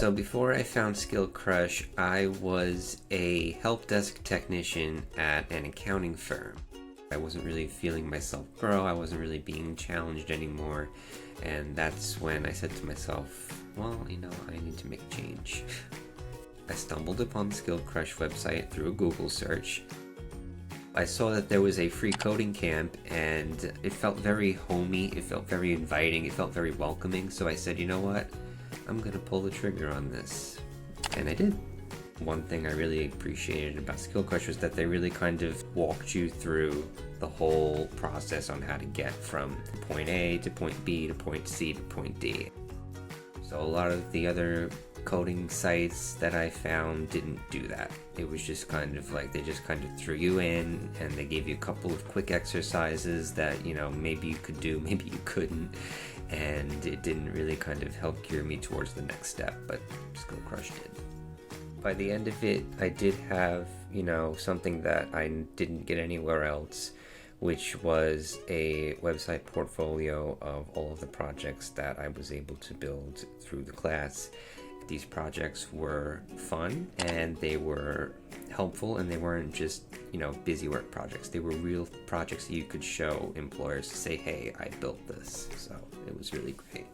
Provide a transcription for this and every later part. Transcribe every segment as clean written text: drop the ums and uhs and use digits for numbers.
So before I found Skill Crush, I was a help desk technician at an accounting firm. I wasn't really feeling myself grow, I wasn't really being challenged anymore, and that's when I said to myself, well, I need to make a change. I stumbled upon the Skill Crush website through a Google search. I saw that there was a free coding camp, and it felt very homey, it felt very inviting, it felt very welcoming, so I said, you know what? I'm gonna pull the trigger on this. And I did. One thing I really appreciated about Skill Crush was that they really kind of walked you through the whole process on how to get from point A to point B to point C to point D. So a lot of the other coding sites that I found didn't do that. It was just kind of like they just kind of threw you in and they gave you a couple of quick exercises that, maybe you could do, maybe you couldn't, and it didn't really kind of help gear me towards the next step, but Skill Crush did. By the end of it, I did have, something that I didn't get anywhere else, which was a website portfolio of all of the projects that I was able to build through the class. These projects were fun and they were helpful, and they weren't just, busy work projects. They were real projects that you could show employers to say, hey, I built this. So it was really great.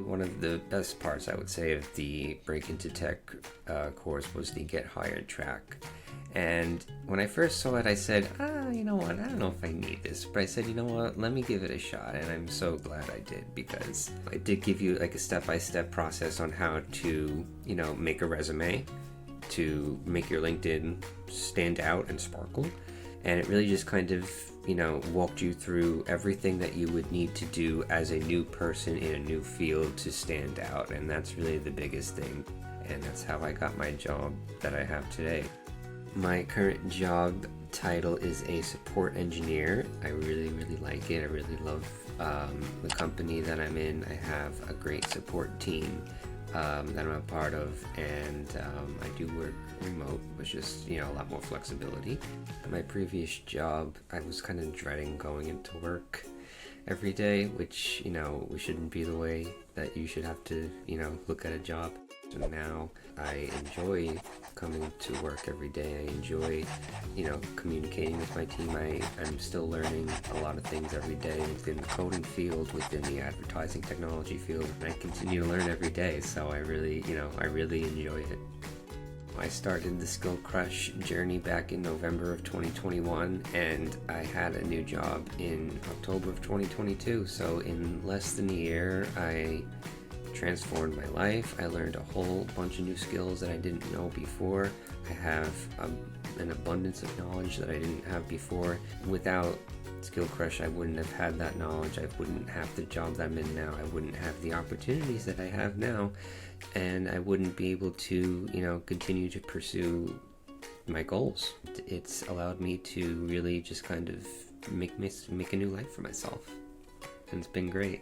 One of the best parts, I would say, of the Break Into Tech course was the Get Hired track. And when I first saw it, I said, you know what, I don't know if I need this. But I said, you know what, let me give it a shot. And I'm so glad I did, because I did give you like a step-by-step process on how to, make a resume, to make your LinkedIn stand out and sparkle. And it really just kind of, walked you through everything that you would need to do as a new person in a new field to stand out. And that's really the biggest thing. And that's how I got my job that I have today. My current job title is a support engineer. I really, really like it. I really love the company that I'm in. I have a great support team that I'm a part of, and I do work remote, which is, a lot more flexibility. At my previous job, I was kind of dreading going into work every day, which, we shouldn't be the way that you should have to, look at a job. So now I enjoy coming to work every day. I enjoy, communicating with my team. I'm still learning a lot of things every day within the coding field, within the advertising technology field. And I continue to learn every day, so I really enjoy it. I started the Skill Crush journey back in November of 2021, and I had a new job in October of 2022. So in less than a year, I transformed my life. I learned a whole bunch of new skills that I didn't know before. I have an abundance of knowledge that I didn't have before. Without Skill Crush, I wouldn't have had that knowledge. I wouldn't have the job that I'm in now. I wouldn't have the opportunities that I have now, and I wouldn't be able to, continue to pursue my goals. It's allowed me to really just kind of make a new life for myself, and it's been great.